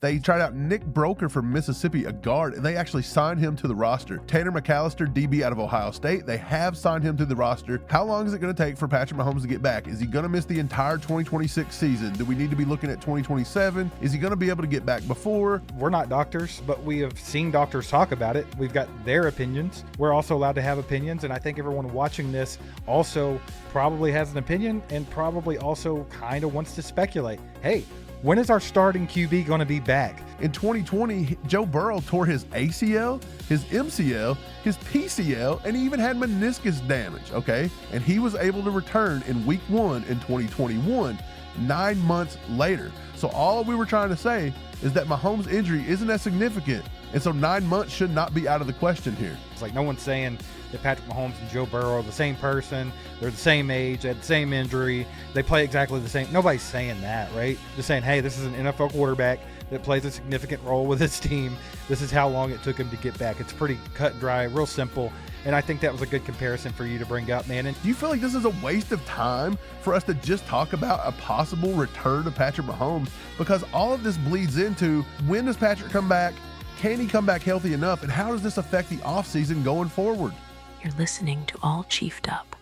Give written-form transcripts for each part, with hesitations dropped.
They tried out Nick Broker from Mississippi, a guard, and they actually signed him to the roster. Tanner McAllister, DB out of Ohio State, they have signed him to the roster. How long is it going to take for Patrick Mahomes to get back? Is he going to miss the entire 2026 season? Do we need to be looking at 2027? Is he going to be able to get back before? We're not doctors, but we have seen doctors talk about it. We've got their opinions. We're also allowed to have opinions, and I think everyone watching this also probably has an opinion and probably also kind of wants to speculate. Hey, when is our starting QB going to be back? In 2020, Joe Burrow tore his ACL, his MCL, his PCL, and he even had meniscus damage, okay? And he was able to return in week 1 in 2021, 9 months later. So all we were trying to say is that Mahomes' injury isn't as significant, and so 9 months should not be out of the question here. It's like no one's saying that Patrick Mahomes and Joe Burrow are the same person. They're the same age, they had the same injury, they play exactly the same. Nobody's saying that, right? Just saying, hey, this is an NFL quarterback that plays a significant role with his team. This is how long it took him to get back. It's pretty cut and dry, real simple. And I think that was a good comparison for you to bring up, man. And do you feel like this is a waste of time for us to just talk about a possible return of Patrick Mahomes? Because all of this bleeds into, when does Patrick come back? Can he come back healthy enough? And how does this affect the offseason going forward? You're listening to All Chiefed Up,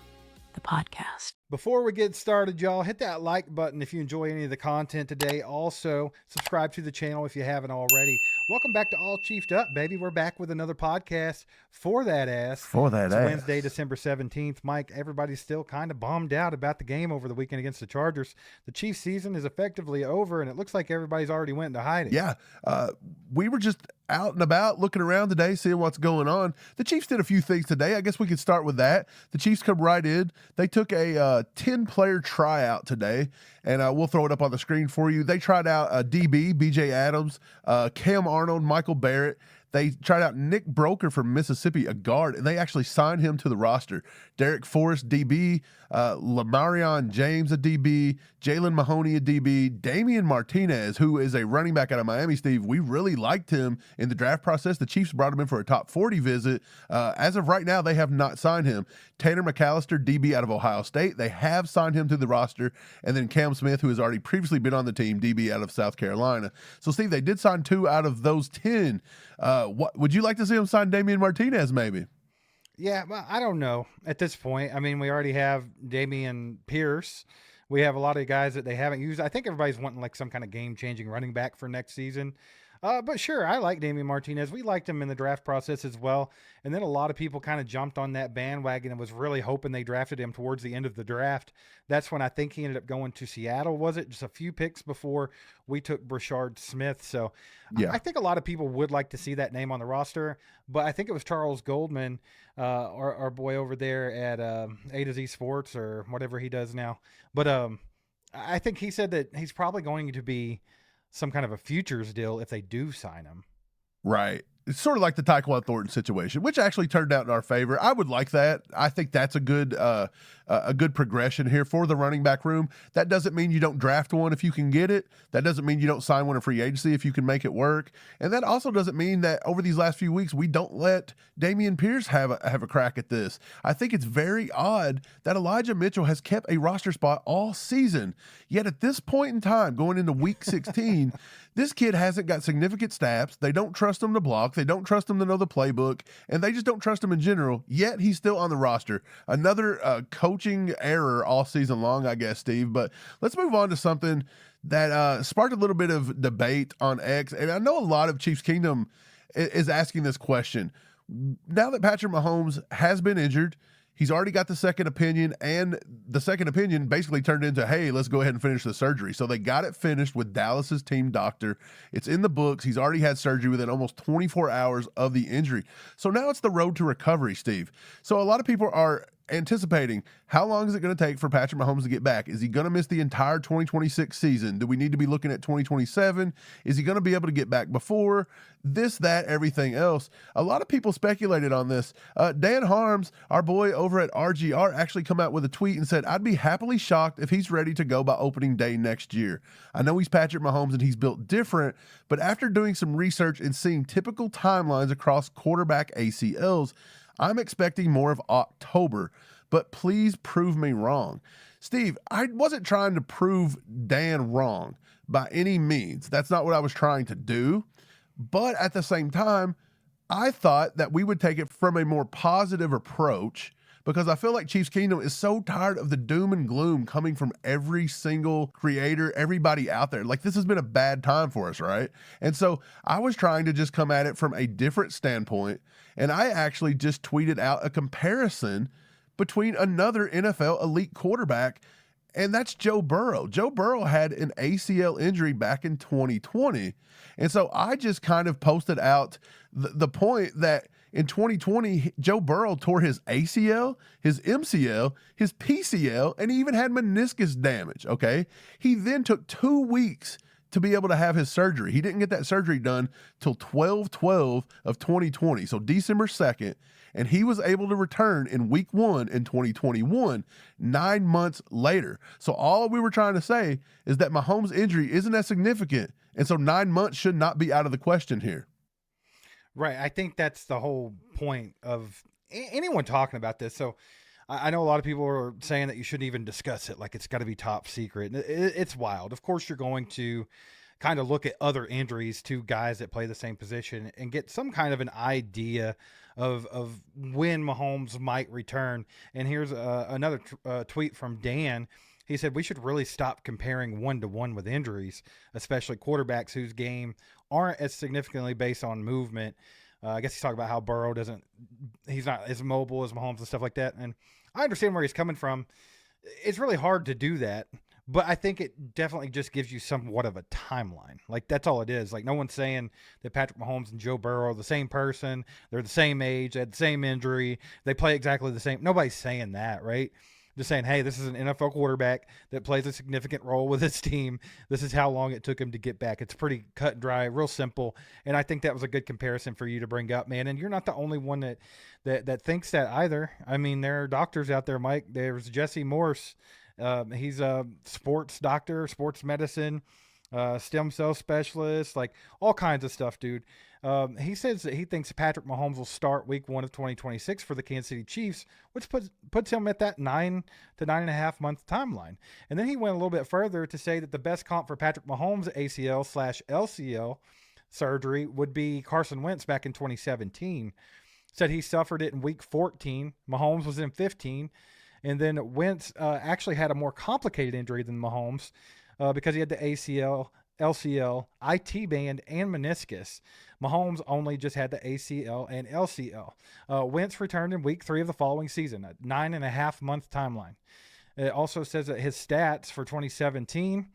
the podcast. Before we get started, y'all, hit that like button if you enjoy any of the content today. Also, subscribe to the channel if you haven't already. Welcome back to All Chiefed Up, baby. We're back with another podcast for that ass. For that it's ass. Wednesday, December 17th. Mike, everybody's still kind of bummed out about the game over the weekend against the Chargers. The Chiefs season is effectively over, and it looks like everybody's already went into hiding. Yeah. We were just out and about looking around today, seeing what's going on. The Chiefs did a few things today. I guess we could start with that. The Chiefs come right in. They took a 10-player tryout today, and we'll throw it up on the screen for you. They tried out DB, BJ Adams, Cam Arnold, Michael Barrett. They tried out Nick Broker from Mississippi, a guard, and they actually signed him to the roster. Derek Forrest, DB, Lamarion James, a DB, Jalen Mahoney, a DB, Damian Martinez, who is a running back out of Miami, Steve. We really liked him in the draft process. The Chiefs brought him in for a top 40 visit. As of right now, they have not signed him. Tanner McAllister, DB out of Ohio State. They have signed him to the roster. And then Cam Smith, who has already previously been on the team, DB out of South Carolina. So, Steve, they did sign 2 out of those 10. What would you like to see him sign Damian Martinez, maybe? Yeah, well, I don't know at this point. I mean, we already have Damian Pierce. We have a lot of guys that they haven't used. I think everybody's wanting like some kind of game-changing running back for next season. But sure, I like Damian Martinez. We liked him in the draft process as well. And then a lot of people kind of jumped on that bandwagon and was really hoping they drafted him towards the end of the draft. That's when I think he ended up going to Seattle, was it? Just a few picks before we took Brashard Smith. So yeah. I think a lot of people would like to see that name on the roster. But I think it was Charles Goldman, our boy over there at A to Z Sports or whatever he does now. But I think he said that he's probably going to be some kind of a futures deal if they do sign him. Right. It's sort of like the Tyquan Thornton situation, which actually turned out in our favor. I would like that. I think that's a good progression here for the running back room. That doesn't mean you don't draft one if you can get it. That doesn't mean you don't sign one in free agency if you can make it work. And that also doesn't mean that over these last few weeks we don't let Damian Pierce have a crack at this. I think it's very odd that Elijah Mitchell has kept a roster spot all season. Yet at this point in time, going into week 16, this kid hasn't got significant snaps. They don't trust him to block. They don't trust him to know the playbook, and they just don't trust him in general. Yet he's still on the roster. Another coaching error all season long, I guess, Steve. But let's move on to something that sparked a little bit of debate on X. And I know a lot of Chiefs Kingdom is asking this question. Now that Patrick Mahomes has been injured, he's already got the second opinion, and the second opinion basically turned into, hey, let's go ahead and finish the surgery. So they got it finished with Dallas's team doctor. It's in the books. He's already had surgery within almost 24 hours of the injury. So now it's the road to recovery, Steve. So a lot of people are anticipating, how long is it going to take for Patrick Mahomes to get back? Is he going to miss the entire 2026 season? Do we need to be looking at 2027? Is he going to be able to get back before? This, that, everything else. A lot of people speculated on this. Dan Harms, our boy over at RGR, actually come out with a tweet and said, I'd be happily shocked if he's ready to go by opening day next year. I know he's Patrick Mahomes and he's built different, but after doing some research and seeing typical timelines across quarterback ACLs, I'm expecting more of October. but please prove me wrong. Steve, I wasn't trying to prove Dan wrong by any means. That's not what I was trying to do. But at the same time, I thought that we would take it from a more positive approach, because I feel like Chiefs Kingdom is so tired of the doom and gloom coming from every single creator, everybody out there. Like, this has been a bad time for us, right? And so I was trying to just come at it from a different standpoint, and I actually just tweeted out a comparison between another NFL elite quarterback, and that's Joe Burrow. Joe Burrow had an ACL injury back in 2020, and so I just kind of posted out the point that in 2020, Joe Burrow tore his ACL, his MCL, his PCL, and he even had meniscus damage, okay? He then took 2 weeks to be able to have his surgery. He didn't get that surgery done till 12/12 of 2020, so December 2nd, and he was able to return in week 1 in 2021, 9 months later. So all we were trying to say is that Mahomes' injury isn't as significant, and so 9 months should not be out of the question here. Right. I think that's the whole point of anyone talking about this. So I know a lot of people are saying that you shouldn't even discuss it. Like, it's got to be top secret. It's wild. Of course, you're going to kind of look at other injuries to guys that play the same position and get some kind of an idea of when Mahomes might return. And here's another tweet from Dan. He said, we should really stop comparing one-to-one with injuries, especially quarterbacks whose game aren't as significantly based on movement. I guess he's talking about how Burrow he's not as mobile as Mahomes and stuff like that. And I understand where he's coming from. It's really hard to do that, but I think it definitely just gives you somewhat of a timeline. Like, that's all it is. Like, no one's saying that Patrick Mahomes and Joe Burrow are the same person. They're the same age, they had the same injury, they play exactly the same. Nobody's saying that, right? Just saying, hey, this is an NFL quarterback that plays a significant role with his team. This is how long it took him to get back. It's pretty cut and dry, real simple. And I think that was a good comparison for you to bring up, man. And you're not the only one that thinks that either. I mean, there are doctors out there, Mike. There's Jesse Morse. He's a sports doctor, sports medicine, stem cell specialist, like all kinds of stuff, dude. He says that he thinks Patrick Mahomes will start week 1 of 2026 for the Kansas City Chiefs, which puts him at that 9 to 9.5 month timeline. And then he went a little bit further to say that the best comp for Patrick Mahomes' ACL/LCL surgery would be Carson Wentz back in 2017. Said he suffered it in week 14. Mahomes was in 15. And then Wentz actually had a more complicated injury than Mahomes because he had the ACL, LCL, IT band, and meniscus. Mahomes only just had the ACL and LCL. Wentz returned in week 3 of the following season, a 9.5 month timeline. It also says that his stats for 2017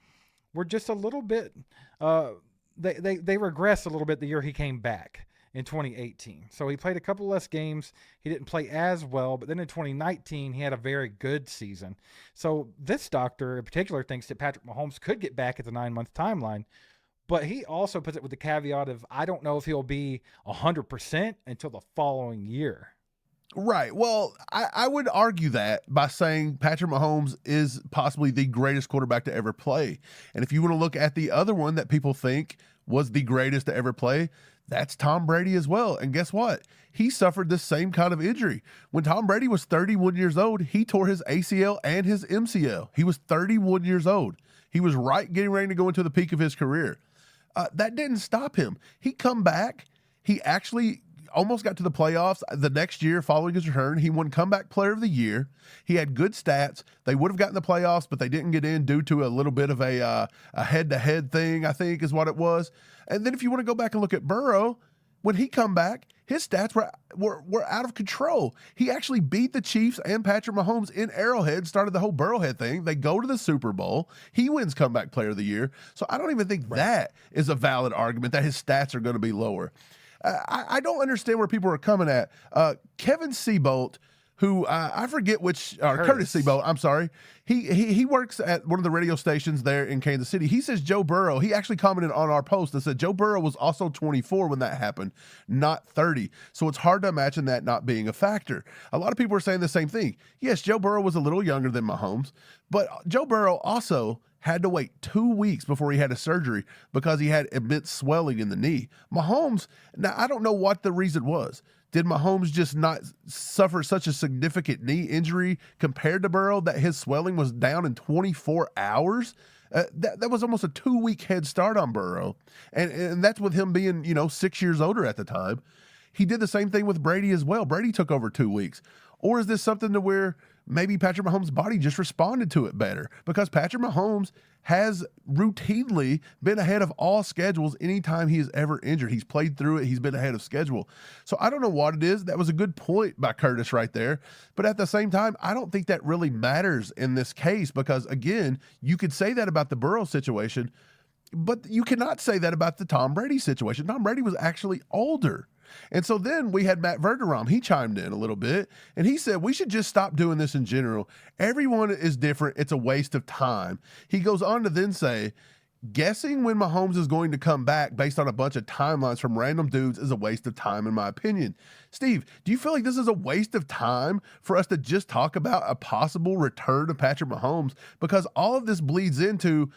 were just a little bit, they regressed a little bit the year he came back in 2018. So he played a couple less games. He didn't play as well, but then in 2019, he had a very good season. So this doctor in particular thinks that Patrick Mahomes could get back at the 9 month timeline, but he also puts it with the caveat of, I don't know if he'll be 100% until the following year. Right. Well, I would argue that by saying Patrick Mahomes is possibly the greatest quarterback to ever play. And if you want to look at the other one that people think was the greatest to ever play, that's Tom Brady as well. And guess what? He suffered the same kind of injury. When Tom Brady was 31 years old, he tore his ACL and his MCL. He was 31 years old. He was getting ready to go into the peak of his career. That didn't stop him. He come back. He actually almost got to the playoffs the next year following his return. He won Comeback Player of the Year. He had good stats. They would have gotten the playoffs, but they didn't get in due to a little bit of a head-to-head thing, I think is what it was. And then if you want to go back and look at Burrow, when he come back, his stats were out of control. He actually beat the Chiefs and Patrick Mahomes in Arrowhead, started the whole Burrowhead thing. They go to the Super Bowl. He wins Comeback Player of the Year. So I don't even think that is a valid argument that his stats are going to be lower. I don't understand where people are coming at. Kevin Seabolt, who I forget which, Curtis Seabolt, I'm sorry. He works at one of the radio stations there in Kansas City. He says Joe Burrow, he actually commented on our post and said Joe Burrow was also 24 when that happened, not 30. So it's hard to imagine that not being a factor. A lot of people are saying the same thing. Yes, Joe Burrow was a little younger than Mahomes, but Joe Burrow also had to wait 2 weeks before he had a surgery because he had immense swelling in the knee. Mahomes, now I don't know what the reason was. Did Mahomes just not suffer such a significant knee injury compared to Burrow that his swelling was down in 24 hours? That was almost a 2-week head start on Burrow. And that's with him being, 6 years older at the time. He did the same thing with Brady as well. Brady took over 2 weeks. Or is this something to where maybe Patrick Mahomes' body just responded to it better? Because Patrick Mahomes has routinely been ahead of all schedules anytime he has ever injured. He's played through it. He's been ahead of schedule. So I don't know what it is. That was a good point by Curtis right there. But at the same time, I don't think that really matters in this case because, again, you could say that about the Burrow situation, but you cannot say that about the Tom Brady situation. Tom Brady was actually older. And so then we had Matt Verderam. He chimed in a little bit, and he said, we should just stop doing this in general. Everyone is different. It's a waste of time. He goes on to then say, guessing when Mahomes is going to come back based on a bunch of timelines from random dudes is a waste of time, in my opinion. Steve, do you feel like this is a waste of time for us to just talk about a possible return of Patrick Mahomes? Because all of this bleeds into,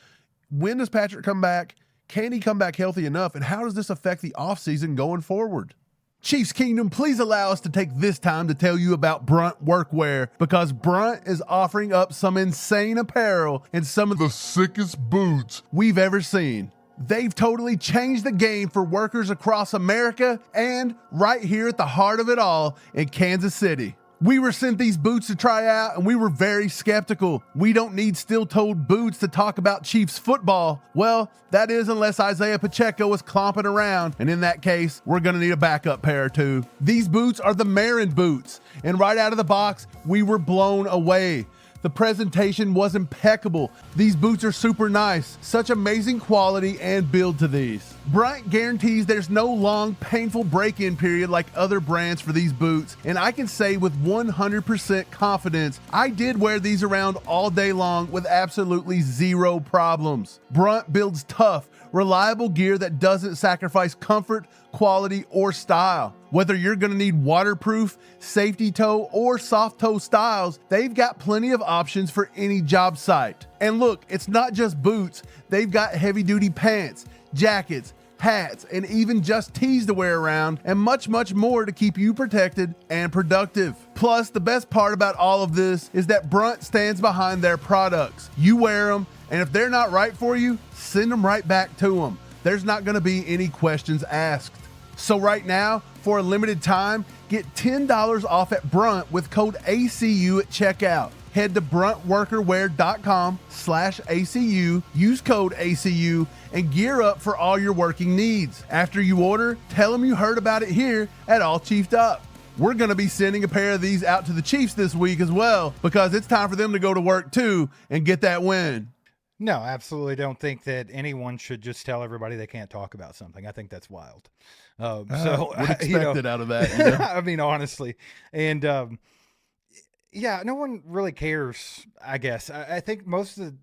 when does Patrick come back? Can he come back healthy enough? And how does this affect the offseason going forward? Chiefs Kingdom, please allow us to take this time to tell you about Brunt Workwear, because Brunt is offering up some insane apparel and some of the sickest boots we've ever seen. They've totally changed the game for workers across America and right here at the heart of it all in Kansas City. We were sent these boots to try out, and we were very skeptical. We don't need steel-toed boots to talk about Chiefs football. Well, that is unless Isaiah Pacheco is clomping around, and in that case, we're going to need a backup pair or two. These boots are the Marin boots, and right out of the box, we were blown away. The presentation was impeccable. These boots are super nice. Such amazing quality and build to these. Bryant guarantees there's no long, painful break-in period like other brands for these boots, and I can say with 100% confidence, I did wear these around all day long with absolutely zero problems. Brunt builds tough, reliable gear that doesn't sacrifice comfort, quality, or style. Whether you're going to need waterproof, safety toe, or soft toe styles, they've got plenty of options for any job site. And look, it's not just boots. They've got heavy-duty pants, jackets, hats, and even just tees to wear around, and much, much more to keep you protected and productive. Plus, the best part about all of this is that Brunt stands behind their products. You wear them, and if they're not right for you, send them right back to them. There's not going to be any questions asked. So right now, for a limited time, get $10 off at Brunt with code ACU at checkout. Head to bruntworkerwear.com/ACU, use code ACU, and gear up for all your working needs. After you order, tell them you heard about it here at All Chiefed Up. We're going to be sending a pair of these out to the Chiefs this week as well, because it's time for them to go to work too and get that win. No, absolutely don't think that anyone should just tell everybody they can't talk about something. I think that's wild. Would expect it out of that. I mean, honestly. And yeah, no one really cares, I guess. I think mostly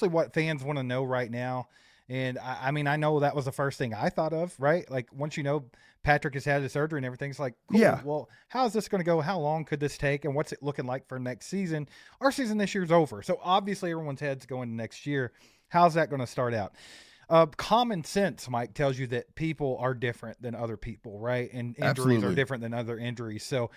what fans want to know right now, and I mean, I know that was the first thing I thought of, right? Like, once you know Patrick has had the surgery and everything, it's like, cool, yeah, well, how's this going to go? How long could this take? And what's it looking like for next season? Our season this year is over. So obviously everyone's head's going to next year. How's that going to start out? Common sense, Mike, tells you that people are different than other people, right? And injuries Absolutely. are different than other injuries. So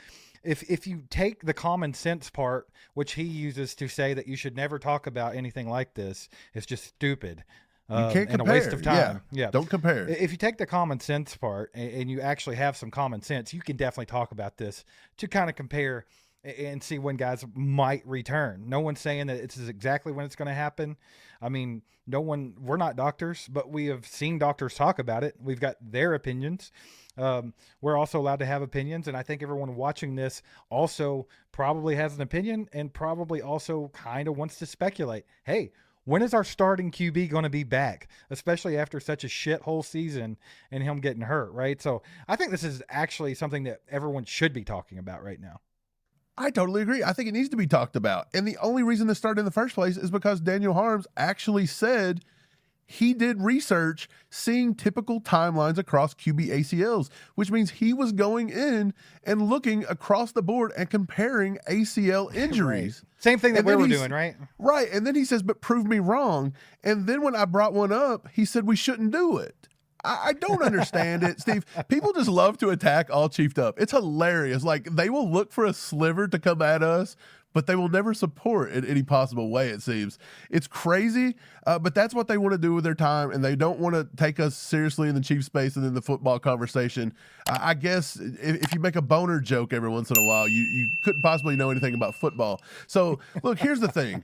if you take the common sense part, which he uses to say that you should never talk about anything like this, it's just stupid. You can't and compare. a waste of time. Yeah. Don't compare. If you take the common sense part and you actually have some common sense, you can definitely talk about this to kind of compare and see when guys might return. No one's saying that this is exactly when it's going to happen. I mean, we're not doctors, but we have seen doctors talk about it. We've got their opinions. We're also allowed to have opinions. And I think everyone watching this also probably has an opinion and probably also kind of wants to speculate. Hey, when is our starting QB going to be back, especially after such a shithole season and him getting hurt, right? So I think this is actually something that everyone should be talking about right now. I totally agree. I think it needs to be talked about. And the only reason this started in the first place is because Daniel Harms actually said he did research seeing typical timelines across QB ACLs, which means he was going in and looking across the board and comparing ACL injuries. Right. Same thing that And we then were he's- doing, right? Right. And then he says, but prove me wrong. And then when I brought one up, he said we shouldn't do it. I don't understand it, Steve. People just love to attack all chiefed up. It's hilarious. Like, they will look for a sliver to come at us, but they will never support in any possible way, it seems. It's crazy, but that's what they want to do with their time, and they don't want to take us seriously in the Chiefs space and in the football conversation. I guess if you make a boner joke every once in a while, you couldn't possibly know anything about football. So, look, here's the thing.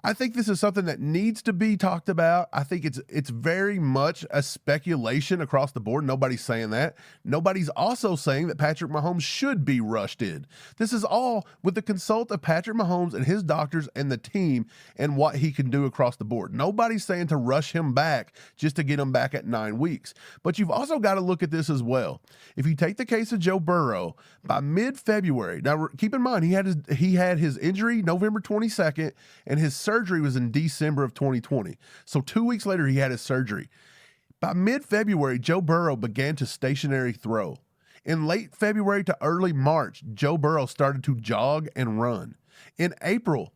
I think this is something that needs to be talked about. I think it's very much a speculation across the board. Nobody's saying that. Nobody's also saying that Patrick Mahomes should be rushed in. This is all with the consult of Patrick Mahomes and his doctors and the team and what he can do across the board. Nobody's saying to rush him back just to get him back at 9 weeks. But you've also got to look at this as well. If you take the case of Joe Burrow, by mid-February, now keep in mind he had his injury November 22nd and his surgery was in December of 2020. So 2 weeks later, he had his surgery. By mid-February, Joe Burrow began to stationary throw. In late February to early March, Joe Burrow started to jog and run. In April,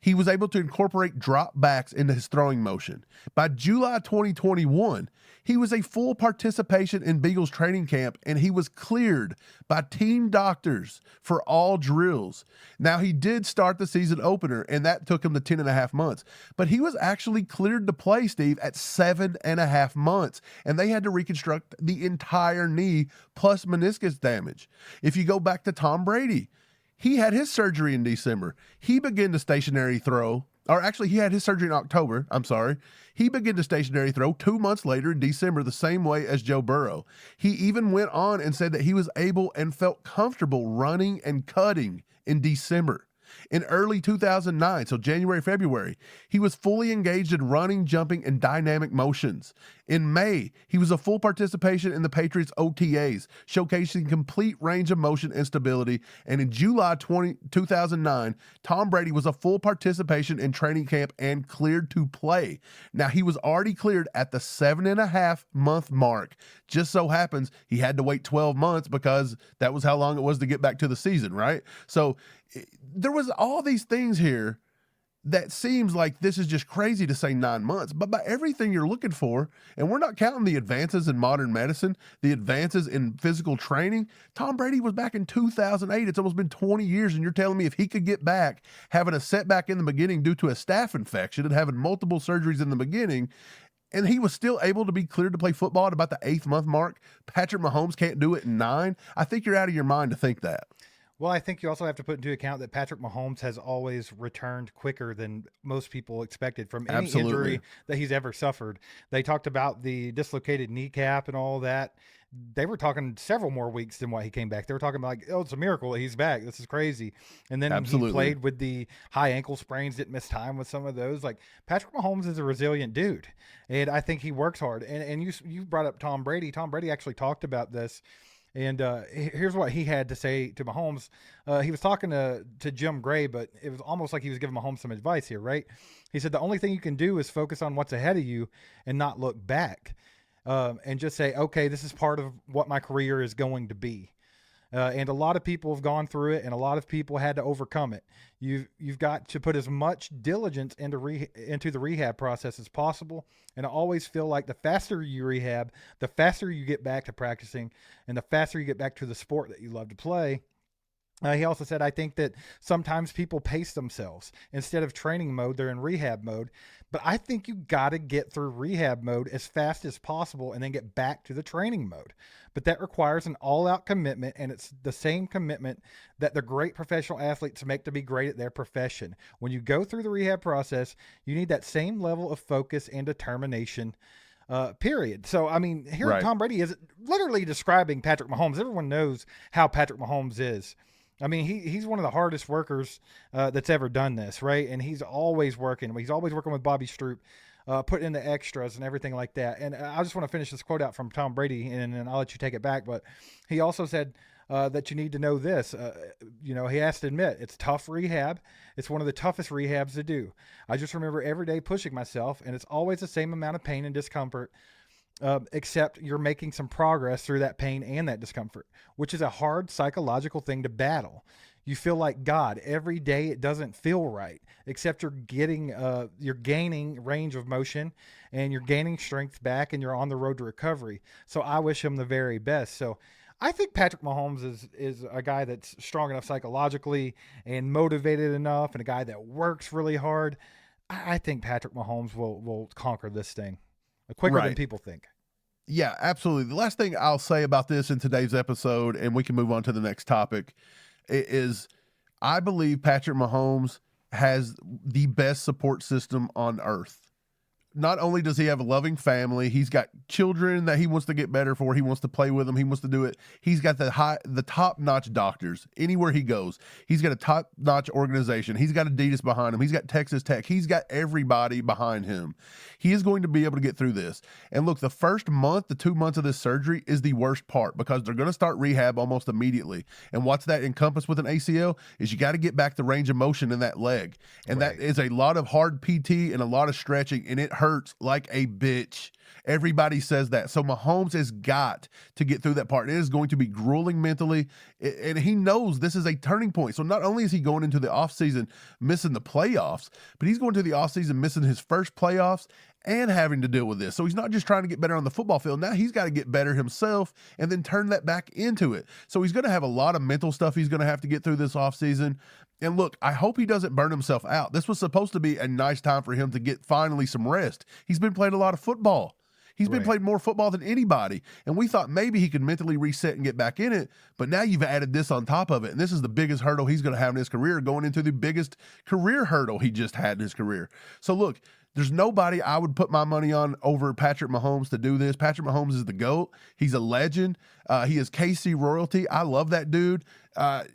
he was able to incorporate drop backs into his throwing motion. By July 2021, he was a full participation in Beagles training camp, and he was cleared by team doctors for all drills. Now, he did start the season opener, and that took him to 10.5 months. But he was actually cleared to play, Steve, at 7.5 months, and they had to reconstruct the entire knee plus meniscus damage. If you go back to Tom Brady, he had his surgery in December. He began to stationary throw, or actually he had his surgery in October. I'm sorry. He began to stationary throw 2 months later in December, the same way as Joe Burrow. He even went on and said that he was able and felt comfortable running and cutting in December. In early 2009, so January, February, he was fully engaged in running, jumping, and dynamic motions. In May, he was a full participation in the Patriots OTAs, showcasing complete range of motion and stability. And in July 2009, Tom Brady was a full participation in training camp and cleared to play. Now, he was already cleared at the 7.5 month mark. Just so happens he had to wait 12 months because that was how long it was to get back to the season, right? So there was all these things here that seems like this is just crazy to say 9 months, but by everything you're looking for, and we're not counting the advances in modern medicine, the advances in physical training, Tom Brady was back in 2008. It's almost been 20 years, and you're telling me if he could get back, having a setback in the beginning due to a staph infection and having multiple surgeries in the beginning, and he was still able to be cleared to play football at about the 8th month mark, Patrick Mahomes can't do it in 9. I think you're out of your mind to think that. Well, I think you also have to put into account that Patrick Mahomes has always returned quicker than most people expected from any injury that he's ever suffered. They talked about the dislocated kneecap and all that. They were talking several more weeks than what he came back. They were talking about like, oh, it's a miracle that he's back. This is crazy. And then he played with the high ankle sprains, didn't miss time with some of those. Like, Patrick Mahomes is a resilient dude, and I think he works hard. And you brought up Tom Brady. Tom Brady actually talked about this. And here's what he had to say to Mahomes. He was talking to Jim Gray, but it was almost like he was giving Mahomes some advice here, right? He said, the only thing you can do is focus on what's ahead of you and not look back, and just say, okay, this is part of what my career is going to be. And a lot of people have gone through it, and a lot of people had to overcome it. You've got to put as much diligence into the rehab process as possible. And I always feel like the faster you rehab, the faster you get back to practicing, and the faster you get back to the sport that you love to play. He also said, I think that sometimes people pace themselves. Instead of training mode, they're in rehab mode. But I think you got to get through rehab mode as fast as possible and then get back to the training mode. But that requires an all-out commitment, and it's the same commitment that the great professional athletes make to be great at their profession. When you go through the rehab process, you need that same level of focus and determination, period. So, I mean, here Tom Brady is literally describing Patrick Mahomes. Everyone knows how Patrick Mahomes is. I mean, he's one of the hardest workers that's ever done this, right? And he's always working. He's always working with Bobby Stroop, putting in the extras and everything like that. And I just want to finish this quote out from Tom Brady, and then I'll let you take it back. But he also said, that you need to know this. He has to admit it's tough rehab. It's one of the toughest rehabs to do. I just remember every day pushing myself, and it's always the same amount of pain and discomfort, except you're making some progress through that pain and that discomfort, which is a hard psychological thing to battle. You feel like God every day. It doesn't feel right, except you're gaining range of motion and you're gaining strength back and you're on the road to recovery. So I wish him the very best. So I think Patrick Mahomes is a guy that's strong enough psychologically and motivated enough, and a guy that works really hard. I think Patrick Mahomes will conquer this thing quicker than people think. Yeah, absolutely. The last thing I'll say about this in today's episode, and we can move on to the next topic, is I believe Patrick Mahomes has the best support system on earth. Not only does he have a loving family, he's got children that he wants to get better for. He wants to play with them. He wants to do it. He's got the top-notch doctors anywhere he goes. He's got a top-notch organization. He's got Adidas behind him. He's got Texas Tech. He's got everybody behind him. He is going to be able to get through this. And look, the first month, the 2 months of this surgery is the worst part, because they're going to start rehab almost immediately. And what's that encompass with an ACL is you got to get back the range of motion in that leg. And that is a lot of hard PT and a lot of stretching, and it hurts like a bitch. Everybody says that. So Mahomes has got to get through that part. It is going to be grueling mentally, and he knows this is a turning point. So not only is he going into the offseason missing the playoffs, but he's going to the offseason missing his first playoffs and having to deal with this. So he's not just trying to get better on the football field. Now he's got to get better himself and then turn that back into it. So he's going to have a lot of mental stuff he's going to have to get through this offseason. And look, I hope he doesn't burn himself out. This was supposed to be a nice time for him to get finally some rest. He's been playing a lot of football. He's been playing more football than anybody. And we thought maybe he could mentally reset and get back in it. But now you've added this on top of it. And this is the biggest hurdle he's going to have in his career, going into the biggest career hurdle he just had in his career. So look, there's nobody I would put my money on over Patrick Mahomes to do this. Patrick Mahomes is the GOAT. He's a legend. He is KC royalty. I love that dude. I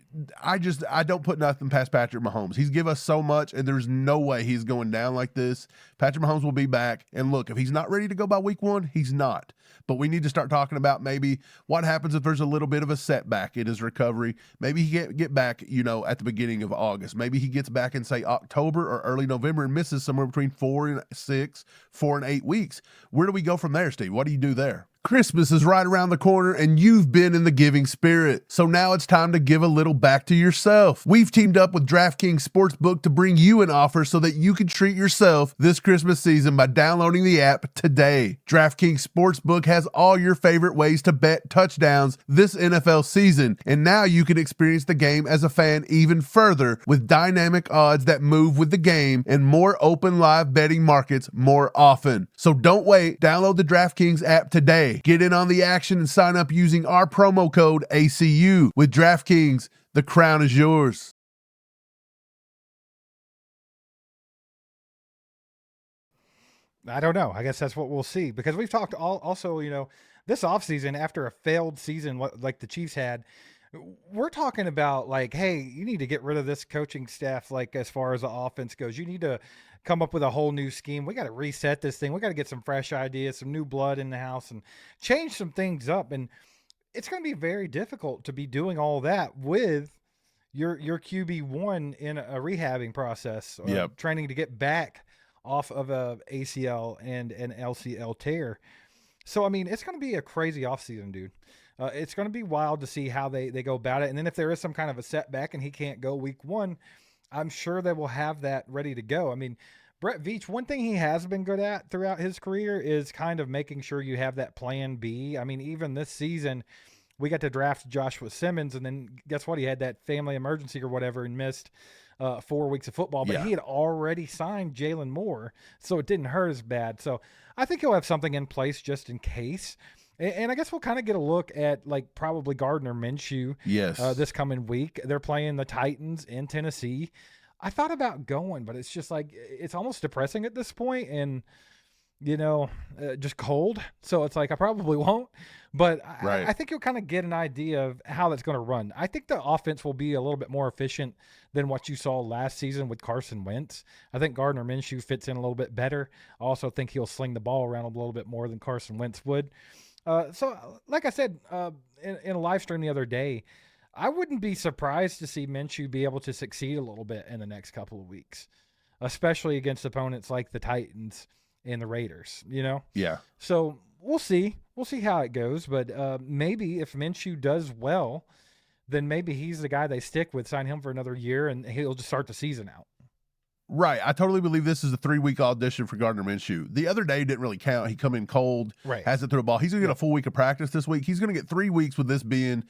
don't put nothing past Patrick Mahomes. He's give us so much, and there's no way he's going down like this. Patrick Mahomes will be back. And look, if he's not ready to go by week 1, he's not. But we need to start talking about maybe what happens if there's a little bit of a setback in his recovery. Maybe he can't get back, at the beginning of August. Maybe he gets back in, say, October or early November and misses somewhere between 4 and 6, 4 and 8 weeks. Where do we go from there, Steve? What do you do there? Christmas is right around the corner, and you've been in the giving spirit. So now it's time to give a little back to yourself. We've teamed up with DraftKings Sportsbook to bring you an offer so that you can treat yourself this Christmas season by downloading the app today. DraftKings Sportsbook has all your favorite ways to bet touchdowns this NFL season, and now you can experience the game as a fan even further with dynamic odds that move with the game and more open live betting markets more often. So don't wait. Download the DraftKings app today. Get in on the action and sign up using our promo code ACU. With DraftKings, the crown is yours. I don't know. I guess that's what we'll see, because we've talked also, this offseason after a failed season like the Chiefs had, we're talking about like, hey, you need to get rid of this coaching staff. Like as far as the offense goes, you need to come up with a whole new scheme. We got to reset this thing. We got to get some fresh ideas, some new blood in the house, and change some things up. And it's going to be very difficult to be doing all that with your QB1 in a rehabbing process, training to get back off of a ACL and an LCL tear. So, I mean, it's going to be a crazy offseason, dude. It's going to be wild to see how they go about it. And then if there is some kind of a setback and he can't go week 1, I'm sure they will have that ready to go. I mean, Brett Veach, one thing he has been good at throughout his career is kind of making sure you have that plan B. I mean, even this season, we got to draft Joshua Simmons, and then guess what? He had that family emergency or whatever and missed 4 weeks of football, but he had already signed Jalen Moore, so it didn't hurt as bad. So I think he'll have something in place just in case. And I guess we'll kind of get a look at like probably Gardner Minshew this coming week. They're playing the Titans in Tennessee. I thought about going, but it's just like, it's almost depressing at this point and, just cold. So it's like, I probably won't, but I think you'll kind of get an idea of how that's going to run. I think the offense will be a little bit more efficient than what you saw last season with Carson Wentz. I think Gardner Minshew fits in a little bit better. I also think he'll sling the ball around a little bit more than Carson Wentz would. So, like I said in a live stream the other day, I wouldn't be surprised to see Minshew be able to succeed a little bit in the next couple of weeks, especially against opponents like the Titans and the Raiders, Yeah. So we'll see. We'll see how it goes. But maybe if Minshew does well, then maybe he's the guy they stick with, sign him for another year, and he'll just start the season out. Right. I totally believe this is a 3-week audition for Gardner Minshew. The other day didn't really count. He come in cold, Right. hasn't threw a ball. He's going to get a full week of practice this week. He's going to get 3 weeks with this being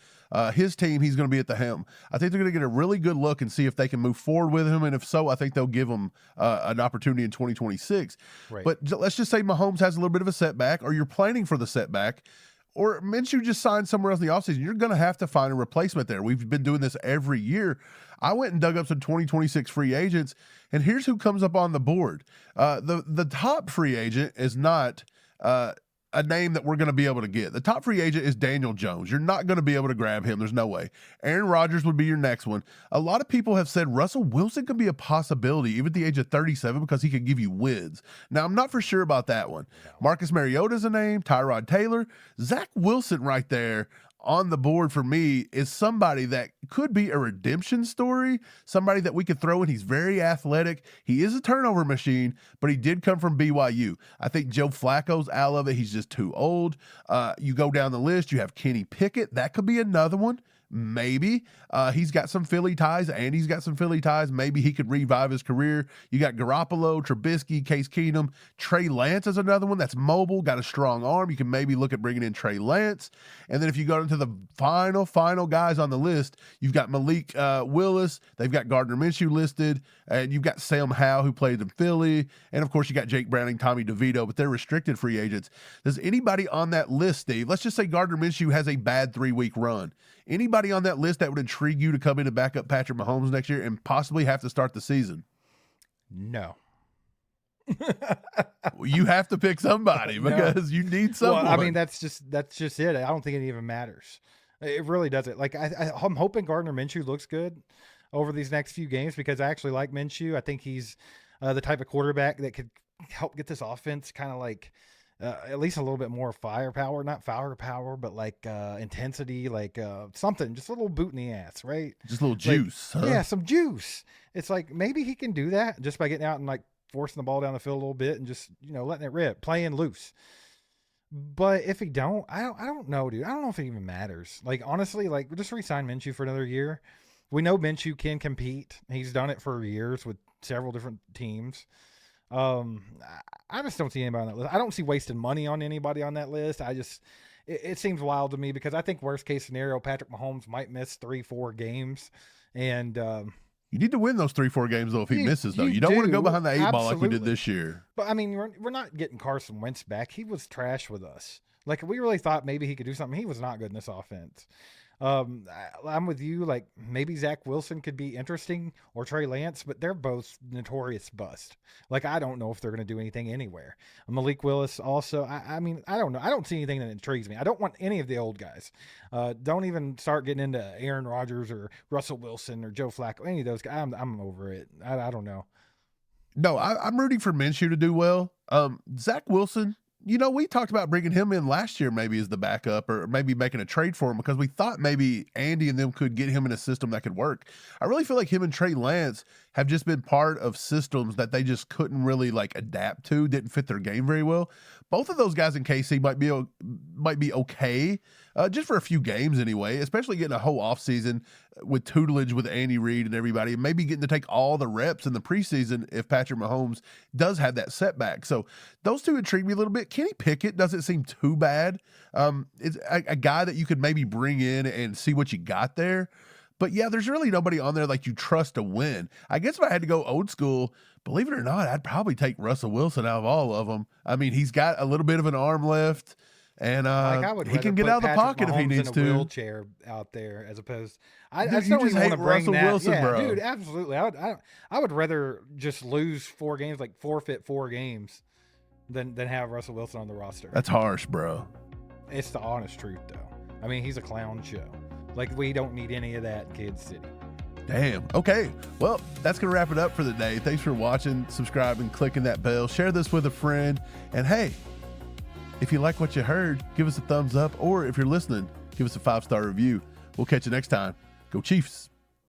his team. He's going to be at the helm. I think they're going to get a really good look and see if they can move forward with him. And if so, I think they'll give him an opportunity in 2026. Right. But let's just say Mahomes has a little bit of a setback, or you're planning for the setback, or Minshew just signed somewhere else in the offseason. You're going to have to find a replacement there. We've been doing this every year. I went and dug up some 2026 free agents, and here's who comes up on the board. The top free agent is not a name that we're going to be able to get. The top free agent is Daniel Jones. You're not going to be able to grab him. There's no way. Aaron Rodgers would be your next one. A lot of people have said Russell Wilson could be a possibility, even at the age of 37, because he could give you wins. Now, I'm not for sure about that one. No. Marcus Mariota's a name, Tyrod Taylor. Zach Wilson right there on the board for me is somebody that could be a redemption story, somebody that we could throw in. He's very athletic. He is a turnover machine, but he did come from BYU. I think Joe Flacco's out of it. He's just too old. You go down the list, you have Kenny Pickett. That could be another one. Maybe. He's got some Philly ties, and he's got some Philly ties. Maybe he could revive his career. You got Garoppolo, Trubisky, Case Keenum. Trey Lance is another one that's mobile, got a strong arm. You can maybe look at bringing in Trey Lance. And then if you go into the final guys on the list, you've got Malik Willis. They've got Gardner Minshew listed. And you've got Sam Howell, who played in Philly. And, of course, you got Jake Browning, Tommy DeVito, but they're restricted free agents. Does anybody on that list, Steve, let's just say Gardner Minshew has a bad 3-week run. Anybody on that list that would intrigue you to come in and back up Patrick Mahomes next year and possibly have to start the season? No. You have to pick somebody because you need someone. Well, I mean, that's just it. I don't think it even matters. It really doesn't. Like I'm hoping Gardner Minshew looks good over these next few games because I actually like Minshew. I think he's the type of quarterback that could help get this offense kind of like at least a little bit more firepower, not firepower, but like intensity, like something, just a little boot in the ass, right? Just a little juice. Like, yeah, some juice. It's like maybe he can do that just by getting out and like forcing the ball down the field a little bit and just, letting it rip, playing loose. But if he don't, I don't know, dude. I don't know if it even matters. Like, honestly, like just re-sign Minshew for another year. We know Minshew can compete. He's done it for years with several different teams. I just don't see anybody on that list. I don't see wasting money on anybody on that list. It seems wild to me because I think worst case scenario, Patrick Mahomes might miss 3-4 games. And, you need to win those 3-4 games though if he misses though. You don't want to go behind the 8-ball like we did this year. But I mean, we're not getting Carson Wentz back. He was trash with us. Like we really thought maybe he could do something. He was not good in this offense. I'm with you. Like maybe Zach Wilson could be interesting or Trey Lance, but they're both notorious bust. Like I don't know if they're going to do anything anywhere. Malik Willis also. I mean, I don't know. I don't see anything that intrigues me. I don't want any of the old guys. Don't even start getting into Aaron Rodgers or Russell Wilson or Joe Flacco. Any of those guys. I'm over it. I don't know. No, I'm rooting for Minshew to do well. Zach Wilson. We talked about bringing him in last year maybe as the backup or maybe making a trade for him because we thought maybe Andy and them could get him in a system that could work. I really feel like him and Trey Lance have just been part of systems that they just couldn't really like adapt to, didn't fit their game very well. Both of those guys in KC might be okay, just for a few games anyway, especially getting a whole offseason with tutelage with Andy Reid and everybody, and maybe getting to take all the reps in the preseason if Patrick Mahomes does have that setback. So those two intrigue me a little bit. Kenny Pickett doesn't seem too bad. It's a guy that you could maybe bring in and see what you got there. But yeah, there's really nobody on there like you trust to win. I guess if I had to go old school, believe it or not, I'd probably take Russell Wilson out of all of them. I mean, he's got a little bit of an arm left, and he can get out of the pocket if he needs to. Wheelchair out there as opposed. I just don't even want to bring Russell that. Wilson, yeah, bro. Dude, absolutely. I would rather just lose 4 games, like forfeit 4 games, than have Russell Wilson on the roster. That's harsh, bro. It's the honest truth, though. I mean, he's a clown show. Like, we don't need any of that in Kansas City. Damn. Okay. Well, that's going to wrap it up for the day. Thanks for watching, subscribing, clicking that bell. Share this with a friend. And hey, If you like what you heard, give us a thumbs up, or if you're listening, give us a 5-star review. We'll catch you next time. Go Chiefs.